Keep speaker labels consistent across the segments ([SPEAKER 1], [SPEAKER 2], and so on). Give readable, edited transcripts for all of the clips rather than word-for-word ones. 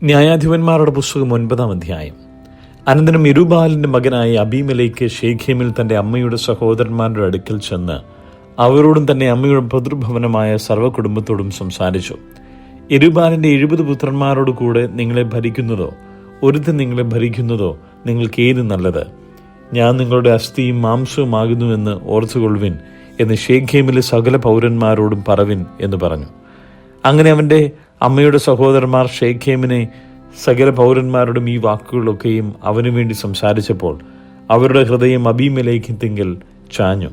[SPEAKER 1] ന്യായാധിപന്മാരുടെ പുസ്തകം 9-ാം അധ്യായം. അനന്തരം യെരുബ്ബാലിന്റെ മകനായ അബീമേലെക്ക് ശേഖേമിൽ തന്റെ അമ്മയുടെ സഹോദരന്മാരുടെ അടുക്കൽ ചെന്ന് അവരോടും തന്റെ അമ്മയുടെ പിതൃഭവനമായ സർവ്വകുടുംബത്തോടും സംസാരിച്ചു. യെരുബ്ബാലിന്റെ 70 പുത്രന്മാരോട് കൂടെ നിങ്ങളെ ഭരിക്കുന്നതോ ഒരുത്തൻ നിങ്ങളെ ഭരിക്കുന്നതോ നിങ്ങൾക്ക് ഏത് നല്ലത്? ഞാൻ നിങ്ങളുടെ അസ്ഥിയും മാംസവും ആകുന്നുവെന്ന് ഓർത്തുകൊള്ളുവിൻ എന്ന് ശേഖേമിലെ സകല പൗരന്മാരോടും പറവിൻ എന്ന് പറഞ്ഞു. അങ്ങനെ അവന്റെ അമ്മയുടെ സഹോദരന്മാർ ശേഖേമിനെ സകല പൗരന്മാരോടും ഈ വാക്കുകളൊക്കെയും അവനു വേണ്ടി സംസാരിച്ചപ്പോൾ അവരുടെ ഹൃദയം അബീമേലെക്കിങ്കൽ ചാഞ്ഞു.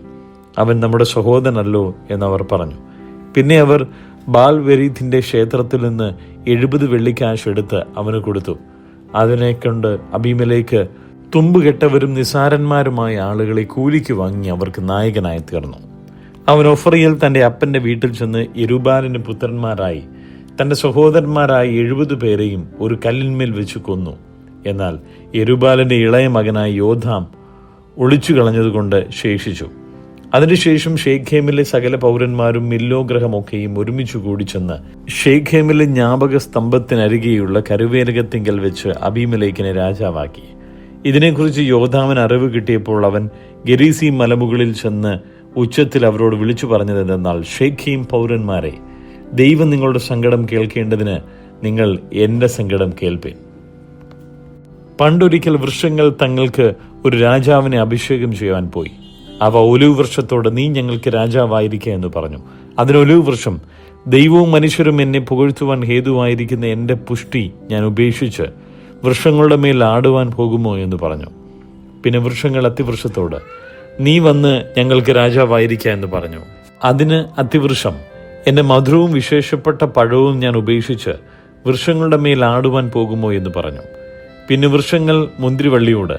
[SPEAKER 1] അവൻ നമ്മുടെ സഹോദരനല്ലോ എന്നവർ പറഞ്ഞു. പിന്നെ അവർ ബാൽവെരീത്തിന്റെ ക്ഷേത്രത്തിൽ നിന്ന് 70 വെള്ളിക്കാശ് എടുത്ത് അവന് കൊടുത്തു. അതിനെ കൊണ്ട് അബീമേലെക്ക് തുമ്പുകെട്ടവരും നിസാരന്മാരുമായ ആളുകളെ കൂലിക്ക് വാങ്ങി അവർക്ക് നായകനായി തീർന്നു. അവൻ ഒഫ്രയിൽ തന്റെ അപ്പന്റെ വീട്ടിൽ ചെന്ന് യെരുബ്ബാലിന് പുത്രന്മാരായി തന്റെ സഹോദരന്മാരായ 70 പേരെയും ഒരു കല്ലിന്മേൽ വെച്ച് കൊന്നു. എന്നാൽ യെരുബ്ബാലിന്റെ ഇളയ മകനായ യോഥാം ഒളിച്ചു കളഞ്ഞതുകൊണ്ട് ശേഷിച്ചു. അതിനുശേഷം ശേഖേമിലെ സകല പൗരന്മാരും മില്ലോ ഗ്രഹമൊക്കെയും ഒരുമിച്ചു കൂടി ചെന്ന് ശേഖേമിലെ ജ്ഞാപക സ്തംഭത്തിനരികെയുള്ള കരുവേലകത്തിങ്കൽ വെച്ച് അബീമേലെക്കിനെ രാജാവാക്കി. ഇതിനെക്കുറിച്ച് യോഥാമിന് അറിവ് കിട്ടിയപ്പോൾ അവൻ ഗെരീസീം മലമുകളിൽ ചെന്ന് ഉച്ചത്തിൽ അവരോട് വിളിച്ചു പറഞ്ഞതെന്നാൽ, ശേഖേം പൗരന്മാരെ, ദൈവം നിങ്ങളുടെ സങ്കടം കേൾക്കേണ്ടതിന് നിങ്ങൾ എന്റെ സങ്കടം കേൾപ്പിൻ. പണ്ടൊരിക്കൽ വൃക്ഷങ്ങൾ തങ്ങൾക്ക് ഒരു രാജാവിനെ അഭിഷേകം ചെയ്യാൻ പോയി. അവ ഒലിവ് വൃക്ഷത്തോട്, നീ ഞങ്ങൾക്ക് രാജാവായിരിക്കുക എന്ന് പറഞ്ഞു. അതിന് ഒലിവ് വൃക്ഷം, ദൈവവും മനുഷ്യരും എന്നെ പുകഴ്ത്തുവാൻ ഹേതുവായിരിക്കുന്ന എന്റെ പുഷ്ടി ഞാൻ ഉപേക്ഷിച്ച് വൃക്ഷങ്ങളുടെ മേൽ ആടുവാൻ പോകുമോ എന്ന് പറഞ്ഞു. പിന്നെ വൃക്ഷങ്ങൾ അത്തിവൃക്ഷത്തോട്, നീ വന്ന് ഞങ്ങൾക്ക് രാജാവായിരിക്കുക എന്ന് പറഞ്ഞു. അതിന് അത്തിവൃക്ഷം, എന്റെ മധുരവും വിശേഷപ്പെട്ട പഴവും ഞാൻ ഉപേക്ഷിച്ച് വൃക്ഷങ്ങളുടെ മേൽ ആടുവാൻ പോകുമോ എന്ന് പറഞ്ഞു. പിന്നെ വൃക്ഷങ്ങൾ മുന്തിരിവള്ളിയോട്,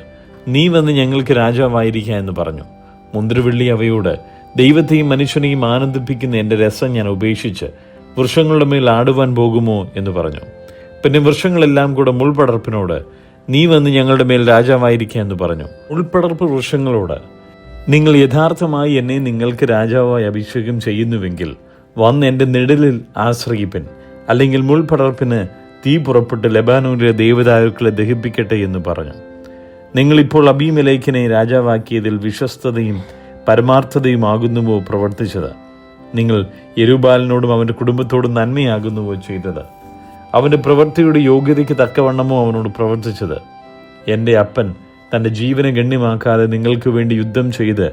[SPEAKER 1] നീ വന്ന് ഞങ്ങൾക്ക് രാജാവായിരിക്കുക എന്ന് പറഞ്ഞു. മുന്തിരിവള്ളി അവയോട്, ദൈവത്തെയും മനുഷ്യനെയും ആനന്ദിപ്പിക്കുന്ന എന്റെ രസം ഞാൻ ഉപേക്ഷിച്ച് വൃക്ഷങ്ങളുടെ മേൽ ആടുവാൻ പോകുമോ എന്ന് പറഞ്ഞു. പിന്നെ വൃക്ഷങ്ങളെല്ലാം കൂടെ മുൾപടർപ്പിനോട്, നീ വന്ന് ഞങ്ങളുടെ മേൽ രാജാവായിരിക്കുക എന്ന് പറഞ്ഞു. മുൾപടർപ്പ് വൃക്ഷങ്ങളോട്, നിങ്ങൾ യഥാർത്ഥമായി എന്നെ നിങ്ങൾക്ക് രാജാവായി അഭിഷേകം ചെയ്യുന്നുവെങ്കിൽ വന്ന് എൻ്റെ നിഴലിൽ ആശ്രയിപ്പിൻ. അല്ലെങ്കിൽ മുൾപടർപ്പിന് തീ പുറപ്പെട്ട് ലെബാനോനിലെ ദേവദാരുക്കളെ ദഹിപ്പിക്കട്ടെ എന്ന് പറഞ്ഞു. നിങ്ങളിപ്പോൾ അബീമേലെക്കിനെ രാജാവാക്കിയതിൽ വിശ്വസ്തതയും പരമാർത്ഥതയും ആകുന്നുവോ പ്രവർത്തിച്ചത്? നിങ്ങൾ യെരുബ്ബാലിനോടും അവൻ്റെ കുടുംബത്തോടും നന്മയാകുന്നുവോ ചെയ്തത്? അവൻ്റെ പ്രവൃത്തിയുടെ യോഗ്യതയ്ക്ക് തക്കവണ്ണമോ അവനോട് പ്രവർത്തിച്ചത്? എൻ്റെ അപ്പൻ തൻ്റെ ജീവനെ ഗണ്യമാക്കാതെ നിങ്ങൾക്ക് വേണ്ടി യുദ്ധം ചെയ്ത്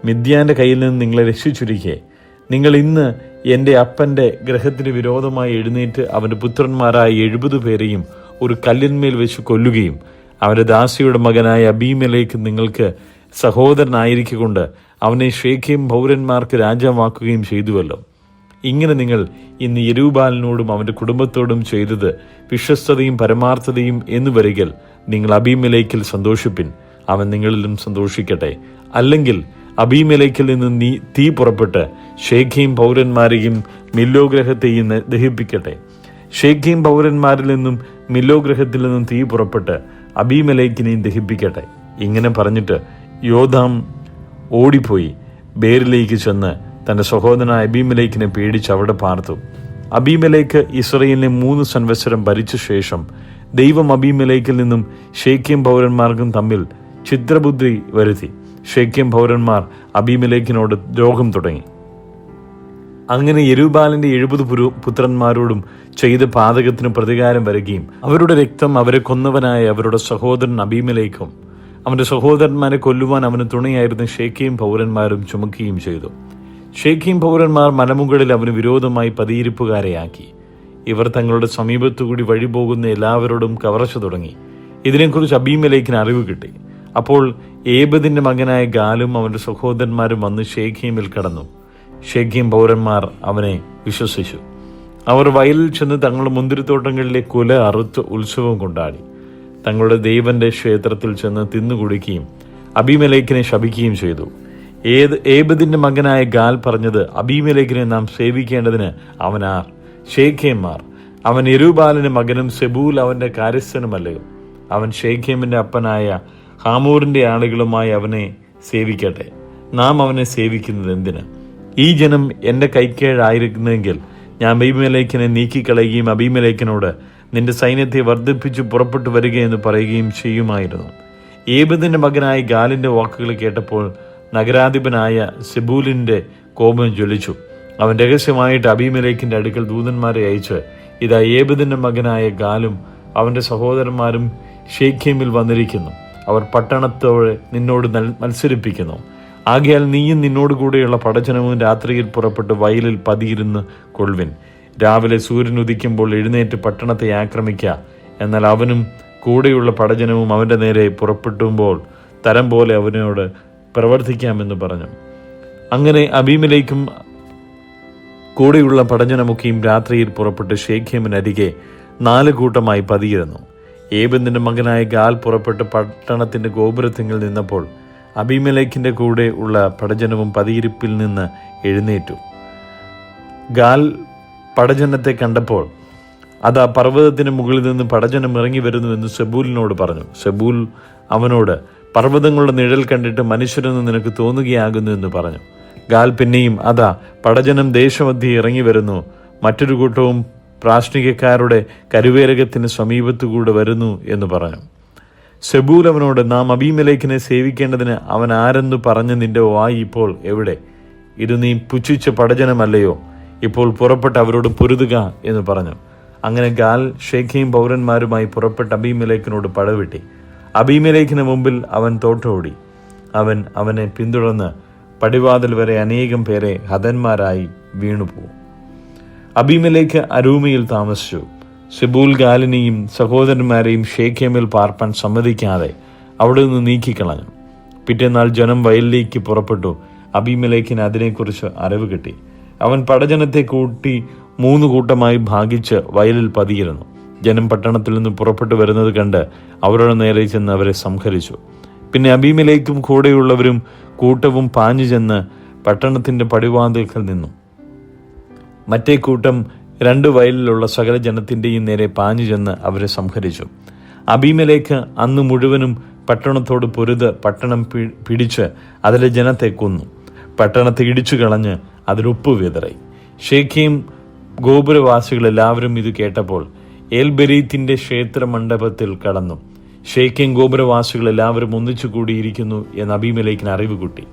[SPEAKER 1] മിദ്യാന്റെ കയ്യിൽ നിന്ന് നിങ്ങളെ രക്ഷിച്ചിരിക്കെ നിങ്ങൾ ഇന്ന് എൻ്റെ അപ്പൻ്റെ ഗ്രഹത്തിന് വിരോധമായി എഴുന്നേറ്റ് അവൻ്റെ പുത്രന്മാരായ 70 പേരെയും ഒരു കല്ലിന്മേൽ വെച്ച് കൊല്ലുകയും അവൻ്റെ ദാസിയുടെ മകനായ അബീമേലെക്ക് നിങ്ങൾക്ക് സഹോദരനായിരിക്കൊണ്ട് അവനെ ശേഖേം പൗരന്മാർക്ക് രാജാവാക്കുകയും ചെയ്തുവല്ലോ. ഇങ്ങനെ നിങ്ങൾ ഇന്ന് യെരുബ്ബാലിനോടും അവൻ്റെ കുടുംബത്തോടും ചെയ്തത് വിശ്വസ്തതയും പരമാർത്ഥതയും എന്ന് വരികിൽ നിങ്ങൾ അബീമേലെക്കിൽ സന്തോഷിപ്പിൻ, അവൻ നിങ്ങളിലും സന്തോഷിക്കട്ടെ. അല്ലെങ്കിൽ അബീമേലെക്കിൽ നിന്ന് തീ പുറപ്പെട്ട് ശേഖേം പൗരന്മാരെയും മില്ലോ ഗ്രഹത്തെയും ദഹിപ്പിക്കട്ടെ. ശേഖേം പൗരന്മാരിൽ നിന്നും മില്ലോ ഗ്രഹത്തിൽ നിന്നും തീ പുറപ്പെട്ട് അബീമേലെക്കിനെയും ദഹിപ്പിക്കട്ടെ. ഇങ്ങനെ പറഞ്ഞിട്ട് യോഥാം ഓടിപ്പോയി ബേരിലേക്ക് ചെന്ന് തന്റെ സഹോദരനായ അബീമേലെക്കിനെ പേടിച്ച് അവിടെ പാർത്തു. അബീമേലെക്ക് ഇസ്രായേലിനെ 3 സംവത്സരം ഭരിച്ച ശേഷം ദൈവം അബീമേലെക്കിൽ നിന്നും ശേഖേം പൗരന്മാർക്കും തമ്മിൽ ഛിദ്രബുദ്ധി വരുത്തി. ശേഖേം പൗരന്മാർ അബീമേലെക്കിനോട് ദ്രോഹം തുടങ്ങി. അങ്ങനെ യെരുബ്ബാലിന്റെ 70 പുത്രന്മാരോടും ചെയ്ത പാതകത്തിന് പ്രതികാരം വരികയും അവരുടെ രക്തം അവരെ കൊന്നവനായ അവരുടെ സഹോദരൻ അബീമേലെക്കും അവന്റെ സഹോദരന്മാരെ കൊല്ലുവാൻ അവന് തുണയായിരുന്ന ശേഖേം പൗരന്മാരും ചുമക്കുകയും ചെയ്തു. ശേഖേം പൗരന്മാർ മലമുകളിൽ അവന് വിരോധമായി പതിയിരിപ്പുകാരെയാക്കി. ഇവർ തങ്ങളുടെ സമീപത്തുകൂടി വഴിപോകുന്ന എല്ലാവരോടും കവർച്ച തുടങ്ങി. ഇതിനെക്കുറിച്ച് അബീമേലെക്കിന് അറിവ് കിട്ടി. അപ്പോൾ ഏബദിന്റെ മകനായ ഗാലും അവന്റെ സഹോദരന്മാരും വന്ന് ശേഖേമിൽ കടന്നു. ശേഖേം പൗരന്മാർ അവനെ വിശ്വസിച്ചു. അവർ വയലിൽ ചെന്ന് തങ്ങളുടെ മുന്തിരിത്തോട്ടങ്ങളിലെ കുല അറുത്ത് ഉത്സവം കൊണ്ടാടി. തങ്ങളുടെ ദൈവന്റെ ക്ഷേത്രത്തിൽ ചെന്ന് തിന്നുകുടിക്കുകയും അബീമേലെക്കിനെ ശപിക്കുകയും ചെയ്തു. ഏബദിന്റെ മകനായ ഗാൽ പറഞ്ഞത്, അബീമേലെക്കിനെ നാം സേവിക്കേണ്ടതിന് അവനാർ? ശേഖേമാർ. അവൻ യെരുബ്ബാലിന്റെ മകനും സെബൂൽ അവന്റെ കാര്യസ്ഥനുമല്ലയോ? അവൻ ശേഖേമിന്റെ അപ്പനായ ഹാമോറിന്റെ ആളുകളുമായി അവനെ സേവിക്കട്ടെ. നാം അവനെ സേവിക്കുന്നത് എന്തിന്? ഈ ജനം എന്റെ കൈക്കേഴായിരുന്നെങ്കിൽ ഞാൻ അബീമേലെക്കിനെ നീക്കിക്കളയുകയും അബീമേലെക്കിനോട് നിന്റെ സൈന്യത്തെ വർദ്ധിപ്പിച്ച് പുറപ്പെട്ടു വരികയെന്ന് പറയുകയും ചെയ്യുമായിരുന്നു. ഏബദിന്റെ മകനായ ഗാലിന്റെ വാക്കുകൾ കേട്ടപ്പോൾ നഗരാധിപനായ സെബൂലിന്റെ കോപം ജ്വലിച്ചു. അവൻ രഹസ്യമായിട്ട് അബീമേലെക്കിന്റെ അടുക്കൽ ദൂതന്മാരെ അയച്ച്, ഇതാ ഏബദിന്റെ മകനായ ഗാലും അവന്റെ സഹോദരന്മാരും ഷേഖേമിൽ വന്നിരിക്കുന്നു. അവർ പട്ടണത്തോടെ നിന്നോട് മത്സരിപ്പിക്കുന്നു. ആകയാൽ നീയും നിന്നോട് കൂടെയുള്ള പടജനവും രാത്രിയിൽ പുറപ്പെട്ട് വയലിൽ പതിയിരുന്ന് കൊള്ളുവിൻ. രാവിലെ സൂര്യൻ ഉദിക്കുമ്പോൾ എഴുന്നേറ്റ് പട്ടണത്തെ ആക്രമിക്കുക. എന്നാൽ അവനും കൂടെയുള്ള പടജനവും അവന്റെ നേരെ പുറപ്പെട്ടുമ്പോൾ തരം പോലെ അവനോട് പ്രവർത്തിക്കാമെന്ന് പറഞ്ഞു. അങ്ങനെ അബീമേലെക്കും കൂടെയുള്ള പടജനമൊക്കെയും രാത്രിയിൽ പുറപ്പെട്ട് ഷേഖേമിനരികെ 4 കൂട്ടമായി പതിയിരുന്നു. ഏബദിന്റെ മകനായ ഗാൽ പുറപ്പെട്ട് പട്ടണത്തിന്റെ ഗോപുരത്തിങ്കിൽ നിന്നപ്പോൾ അബീമേലെക്കിന്റെ കൂടെ ഉള്ള പടജനവും പതിയിരിപ്പിൽ നിന്ന് എഴുന്നേറ്റു. ഗാൽ പടജനത്തെ കണ്ടപ്പോൾ അതാ പർവ്വതത്തിന് മുകളിൽ നിന്ന് പടജനം ഇറങ്ങി വരുന്നുവെന്ന് സെബൂലിനോട് പറഞ്ഞു. സെബൂൽ അവനോട്, പർവ്വതങ്ങളുടെ നിഴൽ കണ്ടിട്ട് മനുഷ്യരെന്ന് നിനക്ക് തോന്നുകയാകുന്നു എന്ന് പറഞ്ഞു. ഗാൽ പിന്നെയും, അതാ പടജനം ദേശമധ്യേ ഇറങ്ങി വരുന്നു, മറ്റൊരു കൂട്ടവും പ്രാശ്നികക്കാരുടെ കരുവേരകത്തിന് സമീപത്തുകൂടെ വരുന്നു എന്ന് പറഞ്ഞു. സെബൂൽ അവനോട്, നാം അബീമേലെക്കിനെ സേവിക്കേണ്ടതിന് അവൻ ആരെന്ന് പറഞ്ഞ് നിന്റെ വായി ഇപ്പോൾ എവിടെ? ഇത് നീ പുച്ഛിച്ച പടജനമല്ലയോ? ഇപ്പോൾ പുറപ്പെട്ട് അവരോട് പൊരുതുക എന്ന് പറഞ്ഞു. അങ്ങനെ ഗാൽ ഷേഖേം പൗരന്മാരുമായി പുറപ്പെട്ട് അബീമേലെക്കിനോട് പടവെട്ടി. അബീമേലെക്കിന് മുമ്പിൽ അവൻ തോട്ടോടി. അവൻ അവനെ പിന്തുടർന്ന് പടിവാതിൽ വരെ അനേകം പേരെ ഹതന്മാരായി വീണുപോകും. അബീമേലെക്ക് അരൂമയിൽ താമസിച്ചു. സെബൂൽ ഗാലിനെയും സഹോദരന്മാരെയും ഷേഖേമിൽ പാർപ്പാൻ സമ്മതിക്കാതെ അവിടെ നിന്ന് നീക്കിക്കളഞ്ഞു. പിറ്റേന്നാൾ ജനം വയലിലേക്ക് പുറപ്പെട്ടു. അബീമേലെക്കിന് അതിനെക്കുറിച്ച് അറിവ് കിട്ടി. അവൻ പടജനത്തെ കൂട്ടി 3 കൂട്ടമായി ഭാഗിച്ച് വയലിൽ പതിയിരുന്നു. ജനം പട്ടണത്തിൽ നിന്ന് പുറപ്പെട്ടു വരുന്നത് കണ്ട് അവരുടെ നേരെ ചെന്ന് അവരെ സംഹരിച്ചു. പിന്നെ അബീമേലെക്കും കൂടെയുള്ളവരും കൂട്ടവും പാഞ്ഞു ചെന്ന് പട്ടണത്തിന്റെ പടിവാതിൽക്കൽ നിന്നു. മറ്റേ കൂട്ടം 2 വയലിലുള്ള സകല ജനത്തിന്റെയും നേരെ പാഞ്ഞു ചെന്ന് അവരെ സംഹരിച്ചു. അബീമേലെക്ക് അന്ന് മുഴുവനും പട്ടണത്തോട് പൊരുത് പട്ടണം പിടിച്ച് അതിലെ ജനത്തെ കൊന്നു. പട്ടണത്തെ ഇടിച്ചു കളഞ്ഞ് അതിലുപ്പ് വിതറി. ഷേഖേം ഗോപുരവാസികൾ എല്ലാവരും ഇത് കേട്ടപ്പോൾ ഏൽബെരീത്തിന്റെ ക്ഷേത്ര മണ്ഡപത്തിൽ കടന്നു. ഷേഖേം ഗോപുരവാസികൾ എല്ലാവരും ഒന്നിച്ചു കൂടിയിരിക്കുന്നു എന്ന് അബീമേലെക്കിന് അറിവ് കിട്ടി.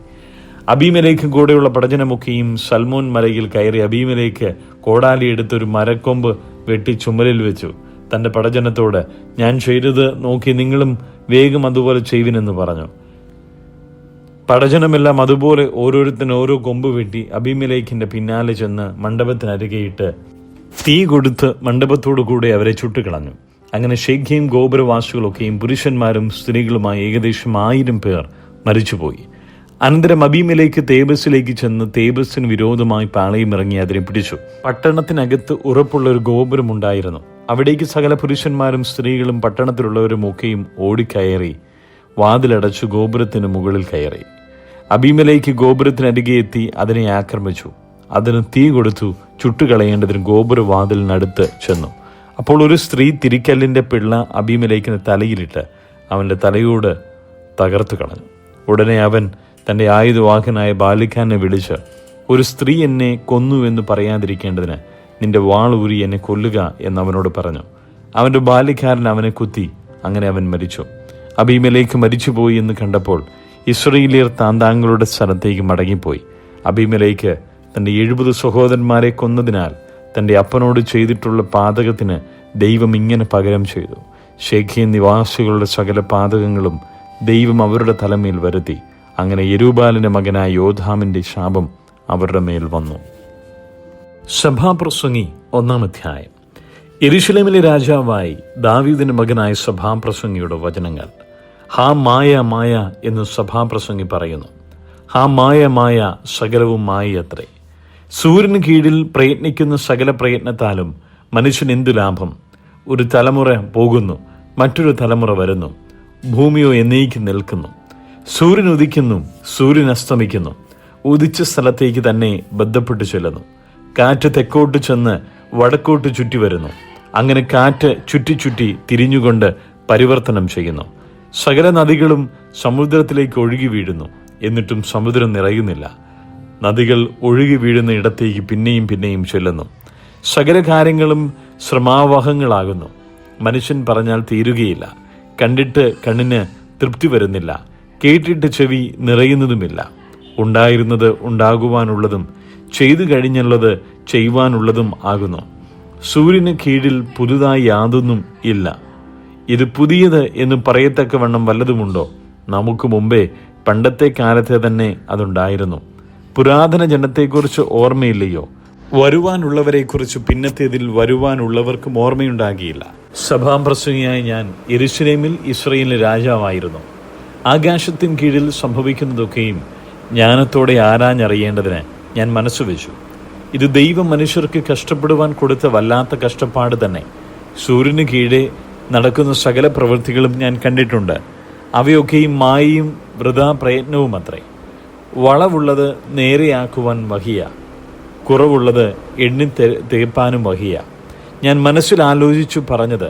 [SPEAKER 1] അബീമേലെക്ക് കൂടെയുള്ള പടജനമൊക്കെയും സൽമോൻ മലയിൽ കയറി അബീമേലെക്ക് കോടാലി എടുത്തൊരു മരക്കൊമ്പ് വെട്ടി ചുമലിൽ വെച്ചു. തന്റെ പടജനത്തോട്, ഞാൻ ചെയ്തത് നോക്കി നിങ്ങളും വേഗം അതുപോലെ ചെയ്യുവിനെന്ന് പറഞ്ഞു. പടജനമെല്ലാം അതുപോലെ ഓരോരുത്തൻ ഓരോ കൊമ്പ് വെട്ടി അബീമേലെക്കിന്റെ പിന്നാലെ ചെന്ന് മണ്ഡപത്തിനരികെയിട്ട് തീ കൊടുത്ത് മണ്ഡപത്തോടു കൂടെ അവരെ ചുട്ടുകളഞ്ഞു. അങ്ങനെ ഷേഖേം ഗോപുരവാസികളൊക്കെയും പുരുഷന്മാരും സ്ത്രീകളുമായി ഏകദേശം 1000 പേർ മരിച്ചുപോയി. അനന്തരം അബീമേലെക്ക് തേബസിലേക്ക് ചെന്ന് തേബസിന് വിരോധമായി പാളയമിറങ്ങി അതിനെ പിടിച്ചു. പട്ടണത്തിനകത്ത് ഉറപ്പുള്ള ഒരു ഗോപുരമുണ്ടായിരുന്നു. അവിടേക്ക് സകല പുരുഷന്മാരും സ്ത്രീകളും പട്ടണത്തിലുള്ളവരും ഒക്കെയും ഓടിക്കയറി വാതിലടച്ചു ഗോപുരത്തിന് മുകളിൽ കയറി. അബീമേലെക്ക് ഗോപുരത്തിനരികെ എത്തി അതിനെ ആക്രമിച്ചു. അതിന് തീ കൊടുത്തു ചുട്ടുകളയേണ്ടതിന് ഗോപുരവാതിലിനടുത്ത് ചെന്നു. അപ്പോൾ ഒരു സ്ത്രീ തിരിക്കല്ലിന്റെ പിള്ള അബീമേലെക്കിന് തലയിലിട്ട് അവന്റെ തലയോട് തകർത്തു കളഞ്ഞു. ഉടനെ അവൻ തന്റെ ആയുധവാഹനായ ബാലിഖാനെ വിളിച്ച്, ഒരു സ്ത്രീ എന്നെ കൊന്നുവെന്ന് പറയാതിരിക്കേണ്ടതിന് നിന്റെ വാൾ ഊരി എന്നെ കൊല്ലുക എന്നവനോട് പറഞ്ഞു. അവന്റെ ബാലിഖാരൻ അവനെ കുത്തി. അങ്ങനെ അവൻ മരിച്ചു. അബീമേലെക്ക് മരിച്ചുപോയി എന്ന് കണ്ടപ്പോൾ ഇസ്രായേല്യർ താന്താങ്ങളുടെ സ്ഥലത്തേക്ക് മടങ്ങിപ്പോയി. അബീമേലെക്ക് തന്റെ 70 സഹോദരന്മാരെ കൊന്നതിനാൽ തന്റെ അപ്പനോട് ചെയ്തിട്ടുള്ള പാതകത്തിന് ദൈവം ഇങ്ങനെ പകരം ചെയ്തു. ഷേഖേം നിവാസികളുടെ സകല പാതകങ്ങളും ദൈവം അവരുടെ തലമേൽ വരുത്തി. അങ്ങനെ യെരുബ്ബാലിന്റെ മകനായ യോഥാമിന്റെ ശാപം അവരുടെ മേൽ വന്നു. സഭാപ്രസംഗി 1-ാം അധ്യായം. യെരൂശലേമിലെ രാജാവായി ദാവീദിന്റെ മകനായ സഭാപ്രസംഗിയുടെ വചനങ്ങൾ. ഹാ മായ മായ എന്ന് സഭാപ്രസംഗി പറയുന്നു. ഹാ മായ മായ, സകലവും മായയത്രേ. സൂര്യന് കീഴിൽ പ്രയത്നിക്കുന്ന സകല പ്രയത്നത്താലും മനുഷ്യൻ എന്തു ലാഭം? ഒരു തലമുറ പോകുന്നു, മറ്റൊരു തലമുറ വരുന്നു, ഭൂമിയോ എന്നേക്ക് നിൽക്കുന്നു. സൂര്യൻ ഉദിക്കുന്നു, സൂര്യൻ അസ്തമിക്കുന്നു, ഉദിച്ച സ്ഥലത്തേക്ക് തന്നെ ബന്ധപ്പെട്ടു ചെല്ലുന്നു. കാറ്റ് തെക്കോട്ട് ചെന്ന് വടക്കോട്ട് ചുറ്റി വരുന്നു. അങ്ങനെ കാറ്റ് ചുറ്റി ചുറ്റി തിരിഞ്ഞുകൊണ്ട് പരിവർത്തനം ചെയ്യുന്നു. സകല നദികളും സമുദ്രത്തിലേക്ക് ഒഴുകി വീഴുന്നു, എന്നിട്ടും സമുദ്രം നിറയുന്നില്ല. നദികൾ ഒഴുകി വീഴുന്ന ഇടത്തേക്ക് പിന്നെയും പിന്നെയും ചെല്ലുന്നു. സകല കാര്യങ്ങളും ശ്രമാവഹങ്ങളാകുന്നു. മനുഷ്യൻ പറഞ്ഞാൽ തീരുകയില്ല. കണ്ടിട്ട് കണ്ണിന് തൃപ്തി വരുന്നില്ല, കേട്ടിട്ട് ചെവി നിറയുന്നതുമില്ല. ഉണ്ടായിരുന്നത് ഉണ്ടാകുവാനുള്ളതും ചെയ്തു കഴിഞ്ഞുള്ളത് ചെയ്യുവാനുള്ളതും ആകുന്നു. സൂര്യന് കീഴിൽ പുതുതായി യാതൊന്നും ഇല്ല. ഇത് പുതിയത് എന്ന് പറയത്തക്കവണ്ണം വല്ലതുമുണ്ടോ? നമുക്ക് മുമ്പേ പണ്ടത്തെ കാലത്തെ തന്നെ അതുണ്ടായിരുന്നു. പുരാതന ജനത്തെക്കുറിച്ച് ഓർമ്മയില്ലയോ? വരുവാനുള്ളവരെക്കുറിച്ച് പിന്നത്തേതിൽ വരുവാനുള്ളവർക്കും ഓർമ്മയുണ്ടാകിയില്ല. സഭാപ്രസംഗിയായി ഞാൻ യെരൂശലേമിൽ ഇസ്രായേലിന് രാജാവായിരുന്നു. ആകാശത്തിൻ കീഴിൽ സംഭവിക്കുന്നതൊക്കെയും ജ്ഞാനത്തോടെ ആരാഞ്ഞറിയേണ്ടതിന് ഞാൻ മനസ്സുവെച്ചു. ഇത് ദൈവം മനുഷ്യർക്ക് കഷ്ടപ്പെടുവാൻ കൊടുത്ത വല്ലാത്ത കഷ്ടപ്പാട് തന്നെ. സൂര്യന് കീഴെ നടക്കുന്ന സകല പ്രവൃത്തികളും ഞാൻ കണ്ടിട്ടുണ്ട്. അവയൊക്കെയും മായയും വൃഥാ പ്രയത്നവും അത്രേ. വളവുള്ളത് നേരെയാക്കുവാൻ വഹിയ, കുറവുള്ളത് എണ്ണി തേപ്പാനും വഹിയ. ഞാൻ മനസ്സിൽ ആലോചിച്ചു പറഞ്ഞത്,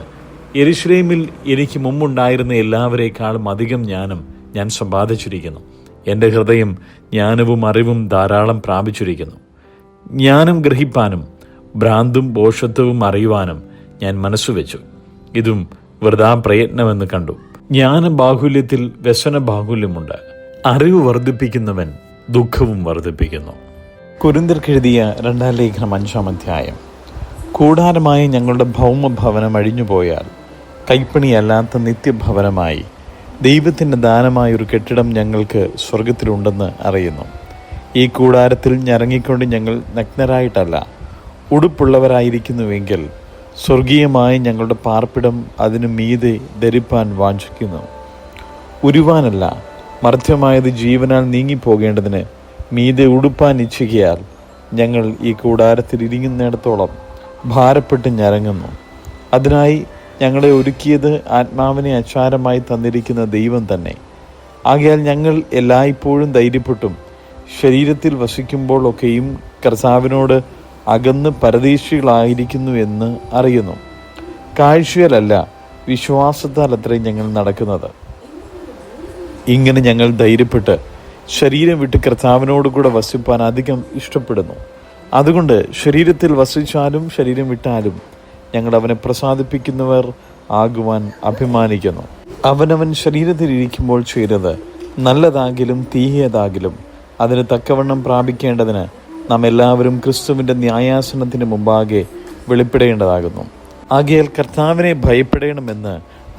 [SPEAKER 1] യെരൂശലേമിൽ എനിക്ക് മുമ്പുണ്ടായിരുന്ന എല്ലാവരേക്കാളും അധികം ജ്ഞാനം ഞാൻ സമ്പാദിച്ചിരിക്കുന്നു. എൻ്റെ ഹൃദയം ജ്ഞാനവും അറിവും ധാരാളം പ്രാപിച്ചിരിക്കുന്നു. ജ്ഞാനം ഗ്രഹിപ്പാനും ഭ്രാന്തും ഭോഷത്വവും അറിയുവാനും ഞാൻ മനസ്സുവെച്ചു. ഇതും വൃഥാ പ്രയത്നമെന്ന് കണ്ടു. ജ്ഞാനബാഹുല്യത്തിൽ വ്യസനബാഹുല്യമുണ്ട്. അറിവ് വർദ്ധിപ്പിക്കുന്നവൻ ദുഃഖവും വർദ്ധിപ്പിക്കുന്നു. കൊരിന്ത്യർക്കെഴുതിയ 2 ലേഖനം 5-ാം അധ്യായം. കൂടാരമായ ഞങ്ങളുടെ ഭൗമഭവനം അഴിഞ്ഞുപോയാൽ കൈപ്പണിയല്ലാത്ത നിത്യഭവനമായി ദൈവത്തിൻ്റെ ദാനമായൊരു കെട്ടിടം ഞങ്ങൾക്ക് സ്വർഗത്തിലുണ്ടെന്ന് അറിയുന്നു. ഈ കൂടാരത്തിൽ ഞരങ്ങിക്കൊണ്ട് ഞങ്ങൾ നഗ്നരായിട്ടല്ല, ഉടുപ്പുള്ളവരായിരിക്കുന്നുവെങ്കിൽ സ്വർഗീയമായ ഞങ്ങളുടെ പാർപ്പിടം അതിനു മീതെ ധരിപ്പാൻ വാഞ്ചിക്കുന്നു. ഉരുവാനല്ല, മർത്യമായത് ജീവനാൽ നീങ്ങിപ്പോകേണ്ടതിന് മീതെ ഉടുപ്പാൻ ഇച്ഛിക്കയാൽ ഞങ്ങൾ ഈ കൂടാരത്തിൽ ഇരിക്കുന്നിടത്തോളം ഭാരപ്പെട്ട് ഞരങ്ങുന്നു. അതിനായി ഞങ്ങളെ ഒരുക്കിയത് ആത്മാവിനെ അച്ചാരമായി തന്നിരിക്കുന്ന ദൈവം തന്നെ. ആകയാൽ ഞങ്ങൾ എല്ലായ്പ്പോഴും ധൈര്യപ്പെട്ടും ശരീരത്തിൽ വസിക്കുമ്പോൾ ഒക്കെയും കർത്താവിനോട് അകന്ന് പരദേശികളായിരിക്കുന്നു എന്ന് അറിയുന്നു. കാഴ്ചയാലല്ല, വിശ്വാസത്താൽ അത്രയും ഞങ്ങൾ നടക്കുന്നത്. ഇങ്ങനെ ഞങ്ങൾ ധൈര്യപ്പെട്ട് ശരീരം വിട്ട് കർത്താവിനോട് കൂടെ വസിപ്പാൻ അധികം ഇഷ്ടപ്പെടുന്നു. അതുകൊണ്ട് ശരീരത്തിൽ വസിച്ചാലും ശരീരം വിട്ടാലും ഞങ്ങൾ അവനെ പ്രസാദിപ്പിക്കുന്നവർ ആകുവാൻ അഭിമാനിക്കുന്നു. അവനവൻ ശരീരത്തിൽ ഇരിക്കുമ്പോൾ ചെയ്തത് നല്ലതാകിലും തീയതാകിലും അതിന് തക്കവണ്ണം പ്രാപിക്കേണ്ടതിന് നാം എല്ലാവരും ക്രിസ്തുവിൻ്റെ ന്യായാസനത്തിന് മുമ്പാകെ വെളിപ്പെടേണ്ടതാകുന്നു. ആകയാൽ കർത്താവിനെ ഭയപ്പെടണമെന്ന്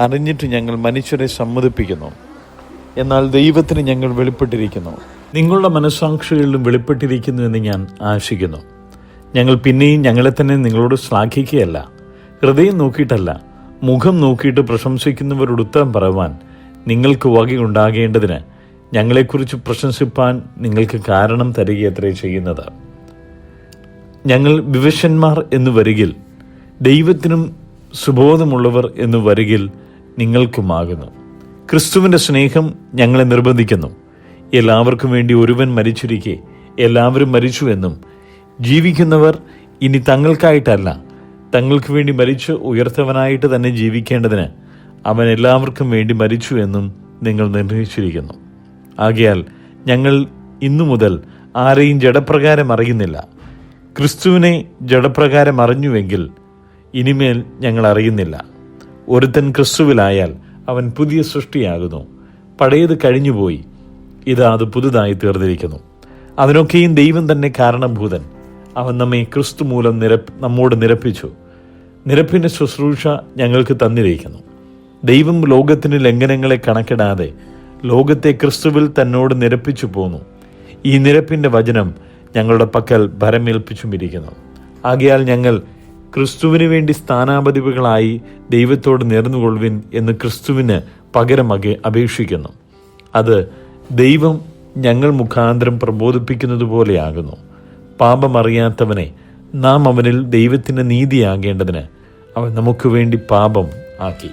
[SPEAKER 1] അറിഞ്ഞിട്ട് ഞങ്ങൾ മനുഷ്യരെ സമ്മതിപ്പിക്കുന്നു. എന്നാൽ ദൈവത്തിന് ഞങ്ങൾ വെളിപ്പെട്ടിരിക്കുന്നു. നിങ്ങളുടെ മനസ്സാക്ഷികളിലും വെളിപ്പെട്ടിരിക്കുന്നു എന്ന് ഞാൻ ആശിക്കുന്നു. ഞങ്ങൾ പിന്നെയും ഞങ്ങളെ തന്നെ നിങ്ങളോട് ശ്ലാഘിക്കുകയല്ല, ഹൃദയം നോക്കിയിട്ടല്ല, മുഖം നോക്കിയിട്ട് പ്രശംസിക്കുന്നവരോട് ഉത്തരം പറയുവാൻ നിങ്ങൾക്ക് വകയുണ്ടാകേണ്ടതിന് ഞങ്ങളെക്കുറിച്ച് പ്രശംസിപ്പാൻ നിങ്ങൾക്ക് കാരണം തരികയത്രേ ചെയ്യുന്നത്. ഞങ്ങൾ വിവശന്മാർ എന്ന് വരികിൽ ദൈവത്തിനും സുബോധമുള്ളവർ എന്ന് വരികിൽ നിങ്ങൾക്കുമാകുന്നു. ക്രിസ്തുവിൻ്റെ സ്നേഹം ഞങ്ങളെ നിർബന്ധിക്കുന്നു. എല്ലാവർക്കും വേണ്ടി ഒരുവൻ മരിച്ചിരിക്കെ എല്ലാവരും മരിച്ചുവെന്നും ജീവിക്കുന്നവർ ഇനി തങ്ങൾക്കായിട്ടല്ല, തങ്ങൾക്ക് വേണ്ടി മരിച്ച് ഉയർത്തവനായിട്ട് തന്നെ ജീവിക്കേണ്ടതിന് അവൻ എല്ലാവർക്കും വേണ്ടി മരിച്ചു എന്നും നിങ്ങൾ നിർണയിച്ചിരിക്കുന്നു. ആകയാൽ ഞങ്ങൾ ഇന്നു മുതൽ ആരെയും ജഡപ്രകാരം അറിയുന്നില്ല. ക്രിസ്തുവിനെ ജഡപ്രകാരം അറിഞ്ഞുവെങ്കിൽ ഇനിമേൽ ഞങ്ങൾ അറിയുന്നില്ല. ഒരുത്തൻ ക്രിസ്തുവിലായാൽ അവൻ പുതിയ സൃഷ്ടിയാകുന്നു. പഴയത് കഴിഞ്ഞുപോയി, ഇതാ അത് പുതുതായി തീർന്നിരിക്കുന്നു. അതിനൊക്കെയും ദൈവം തന്നെ കാരണഭൂതൻ. അവൻ നമ്മെ ക്രിസ്തു മൂലം നമ്മോട് നിരപ്പിച്ചു. നിരപ്പിൻ്റെ ശുശ്രൂഷ ഞങ്ങൾക്ക് തന്നിരിക്കുന്നു. ദൈവം ലോകത്തിന് ലംഘനങ്ങളെ കണക്കിടാതെ ലോകത്തെ ക്രിസ്തുവിൽ തന്നോട് നിരപ്പിച്ചു പോന്നു. ഈ നിരപ്പിൻ്റെ വചനം ഞങ്ങളുടെ പക്കൽ ഭരമേൽപ്പിച്ചുമിരിക്കുന്നു. ആകയാൽ ഞങ്ങൾ ക്രിസ്തുവിന് വേണ്ടി സ്ഥാനാപതികളായി ദൈവത്തോട് നേർന്നുകൊള്ളുവിൻ എന്ന് ക്രിസ്തുവിന് പകരം അപേക്ഷിക്കുന്നു. അത് ദൈവം ഞങ്ങൾ മുഖാന്തരം പ്രബോധിപ്പിക്കുന്നത് പോലെയാകുന്നു. പാപമറിയാത്തവനെ നാം അവനിൽ ദൈവത്തിൻ്റെ നീതിയാകേണ്ടതിന് അവൻ നമുക്ക് വേണ്ടി പാപം ആക്കി.